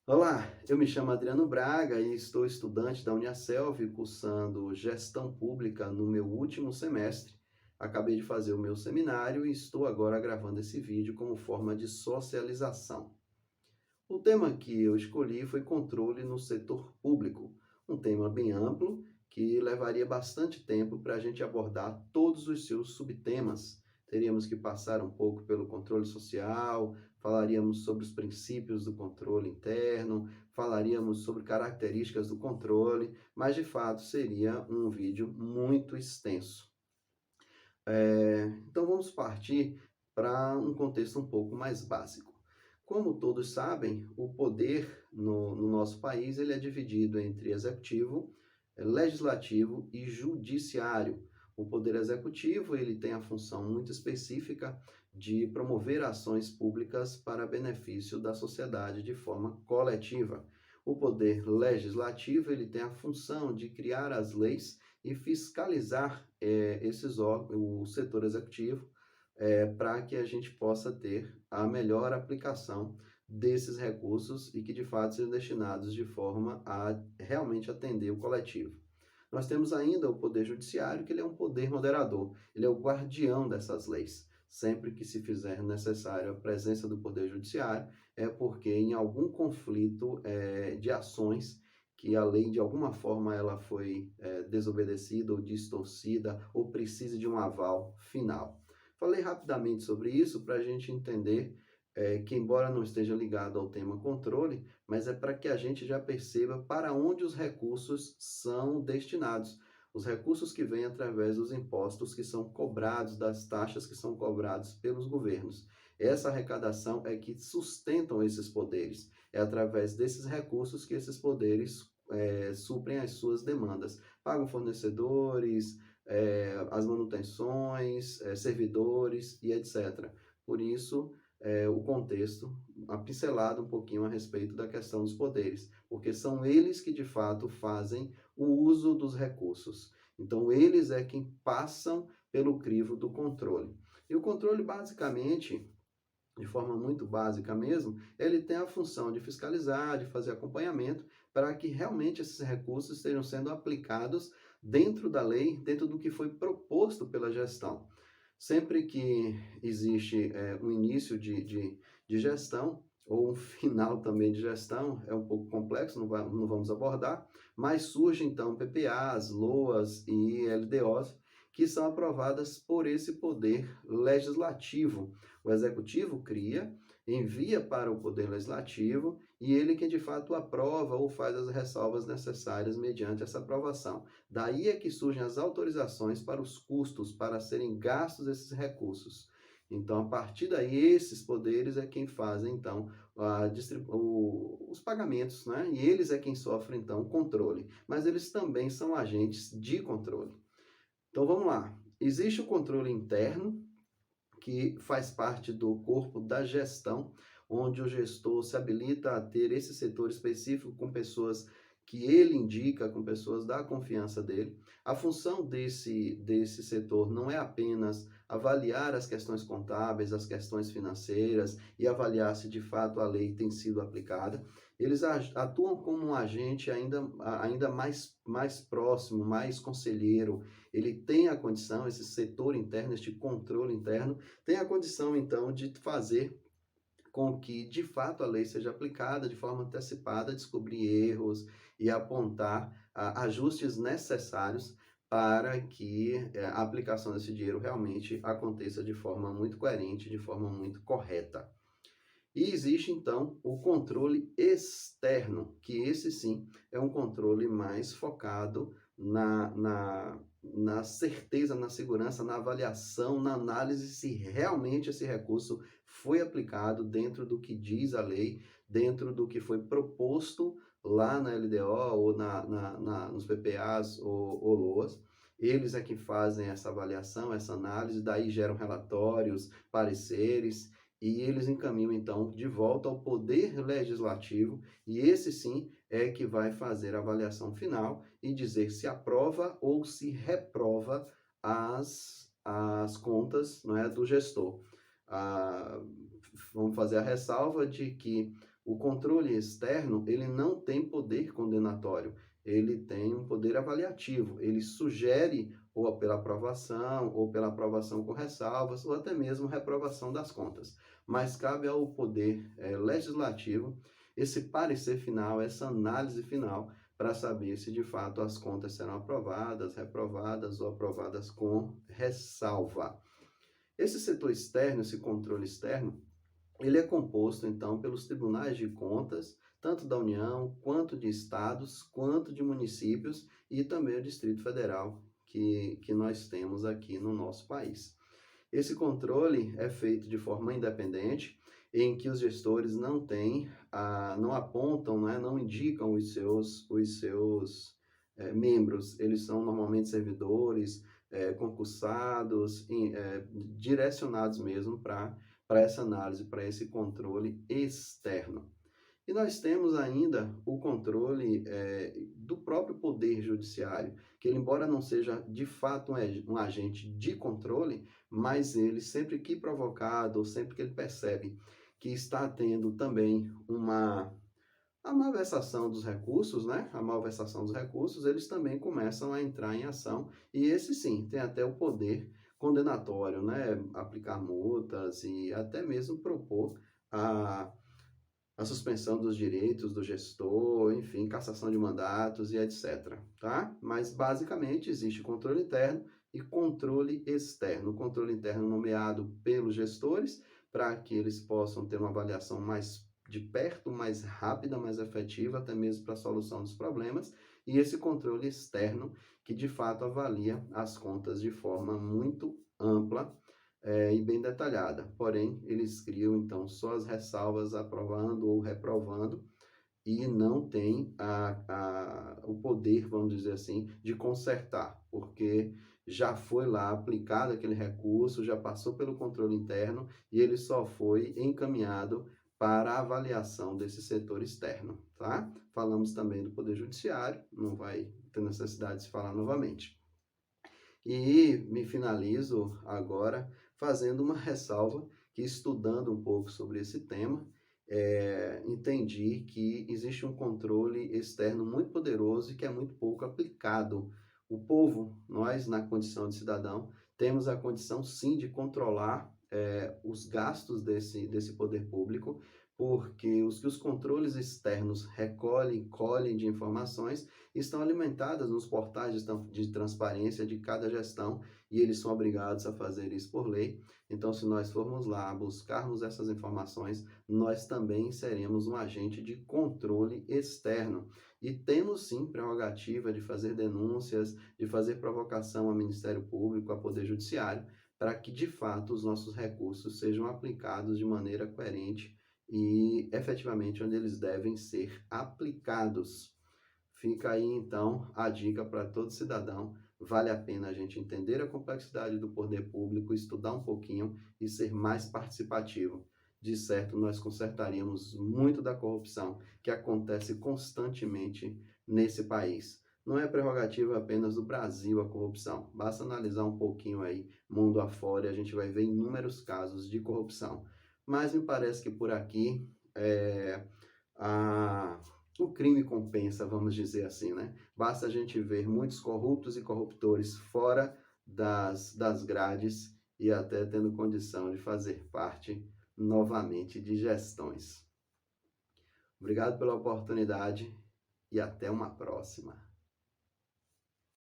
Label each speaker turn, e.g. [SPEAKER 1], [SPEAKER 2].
[SPEAKER 1] Olá, eu me chamo Adriano Braga e estou estudante da Uniaselv, cursando Gestão Pública no meu último semestre. Acabei de fazer o meu seminário e estou agora gravando esse vídeo como forma de socialização. O tema que eu escolhi foi controle no setor público, um tema bem amplo que levaria bastante tempo para a gente abordar todos os seus subtemas. Teríamos que passar um pouco pelo controle social, falaríamos sobre os princípios do controle interno, falaríamos sobre características do controle, mas de fato seria um vídeo muito extenso. Então vamos partir para um contexto um pouco mais básico. Como todos sabem, o poder no nosso país ele é dividido entre executivo, legislativo e judiciário. O poder executivo ele tem a função muito específica de promover ações públicas para benefício da sociedade de forma coletiva. O poder legislativo ele tem a função de criar as leis e fiscalizar o setor executivo para que a gente possa ter a melhor aplicação desses recursos e que de fato sejam destinados de forma a realmente atender o coletivo. Nós temos ainda o Poder Judiciário, que ele é um poder moderador, ele é o guardião dessas leis. Sempre que se fizer necessário a presença do Poder Judiciário, é porque em algum conflito de ações que a lei de alguma forma ela foi desobedecida ou distorcida ou precisa de um aval final. Falei rapidamente sobre isso para a gente entender que, embora não esteja ligado ao tema controle, mas é para que a gente já perceba para onde os recursos são destinados. Os recursos que vêm através dos impostos que são cobrados, das taxas que são cobrados pelos governos. Essa arrecadação é que sustentam esses poderes. É através desses recursos que esses poderes suprem as suas demandas. Pagam fornecedores, as manutenções, servidores e etc. Por isso, o contexto, a pincelada um pouquinho a respeito da questão dos poderes, porque são eles que de fato fazem o uso dos recursos. Então, eles é quem passam pelo crivo do controle. E o controle, basicamente, de forma muito básica mesmo, ele tem a função de fiscalizar, de fazer acompanhamento, para que realmente esses recursos estejam sendo aplicados dentro da lei, dentro do que foi proposto pela gestão. Sempre que existe um início de gestão, ou um final também de gestão, é um pouco complexo, não vamos abordar, mas surge então PPAs, LOAs e LDOs, que são aprovadas por esse poder legislativo. O executivo cria, envia para o poder legislativo e ele que de fato aprova ou faz as ressalvas necessárias mediante essa aprovação. Daí é que surgem as autorizações para os custos, para serem gastos esses recursos. Então, a partir daí, esses poderes é quem fazem, então, os pagamentos, né? E eles é quem sofrem, então, o controle. Mas eles também são agentes de controle. Então, vamos lá. Existe o controle interno, que faz parte do corpo da gestão, onde o gestor se habilita a ter esse setor específico com pessoas que ele indica, com pessoas da confiança dele. A função desse setor não é apenas avaliar as questões contábeis, as questões financeiras e avaliar se de fato a lei tem sido aplicada. Eles atuam como um agente ainda mais próximo, mais conselheiro. Ele tem a condição, esse setor interno, este controle interno, tem a condição, então, de fazer com que, de fato, a lei seja aplicada de forma antecipada, descobrir erros e apontar ajustes necessários para que a aplicação desse dinheiro realmente aconteça de forma muito coerente, de forma muito correta. E existe, então, o controle externo, que esse sim é um controle mais focado na certeza, na segurança, na avaliação, na análise se realmente esse recurso foi aplicado dentro do que diz a lei, dentro do que foi proposto lá na LDO ou nos PPAs ou LOAs. Eles é que fazem essa avaliação, essa análise, daí geram relatórios, pareceres, e eles encaminham então de volta ao poder legislativo, e esse sim é que vai fazer a avaliação final e dizer se aprova ou se reprova as contas, não é, do gestor. Ah, vamos fazer a ressalva de que O controle externo, ele não tem poder condenatório, ele tem um poder avaliativo, ele sugere ou pela aprovação com ressalvas, ou até mesmo reprovação das contas. Mas cabe ao poder legislativo esse parecer final, essa análise final, para saber se de fato as contas serão aprovadas, reprovadas ou aprovadas com ressalva. Esse setor externo, esse controle externo, ele é composto, então, pelos tribunais de contas, tanto da União, quanto de estados, quanto de municípios e também o Distrito Federal, que nós temos aqui no nosso país. Esse controle é feito de forma independente, em que os gestores não apontam, né, não indicam os seus membros. Eles são normalmente servidores, concursados, direcionados mesmo para essa análise, para esse controle externo. E nós temos ainda o controle do próprio Poder Judiciário, que ele, embora não seja de fato um agente de controle, mas ele, sempre que provocado, ou sempre que ele percebe que está tendo também a malversação dos recursos, né? A malversação dos recursos, eles também começam a entrar em ação, e esse sim, tem até o poder condenatório, né? Aplicar multas e até mesmo propor a suspensão dos direitos do gestor, enfim, cassação de mandatos e etc, tá? Mas, basicamente, existe controle interno e controle externo. O controle interno nomeado pelos gestores, para que eles possam ter uma avaliação mais de perto, mais rápida, mais efetiva, até mesmo para a solução dos problemas, e esse controle externo, que de fato avalia as contas de forma muito ampla, e bem detalhada. Porém, eles criam, então, só as ressalvas aprovando ou reprovando e não tem o poder, vamos dizer assim, de consertar, porque já foi lá aplicado aquele recurso, já passou pelo controle interno e ele só foi encaminhado para a avaliação desse setor externo, tá? Falamos também do Poder Judiciário, não vai ter necessidade de se falar novamente. E me finalizo agora fazendo uma ressalva que, estudando um pouco sobre esse tema, entendi que existe um controle externo muito poderoso e que é muito pouco aplicado. O povo, nós, na condição de cidadão, temos a condição, sim, de controlar os gastos desse poder público, porque os controles externos colhem de informações estão alimentadas nos portais de transparência de cada gestão, e eles são obrigados a fazer isso por lei. Então, se nós formos lá buscarmos essas informações, nós também seremos um agente de controle externo. E temos sim prerrogativa de fazer denúncias, de fazer provocação ao Ministério Público, ao Poder Judiciário, para que de fato os nossos recursos sejam aplicados de maneira coerente e efetivamente onde eles devem ser aplicados. Fica aí, então, a dica para todo cidadão. Vale a pena a gente entender a complexidade do poder público, estudar um pouquinho e ser mais participativo. De certo, nós consertaríamos muito da corrupção que acontece constantemente nesse país. Não é prerrogativa apenas do Brasil a corrupção. Basta analisar um pouquinho aí, mundo afora, e a gente vai ver inúmeros casos de corrupção. Mas me parece que por aqui o crime compensa, vamos dizer assim, né? Basta a gente ver muitos corruptos e corruptores fora das grades e até tendo condição de fazer parte novamente de gestões. Obrigado pela oportunidade e até uma próxima.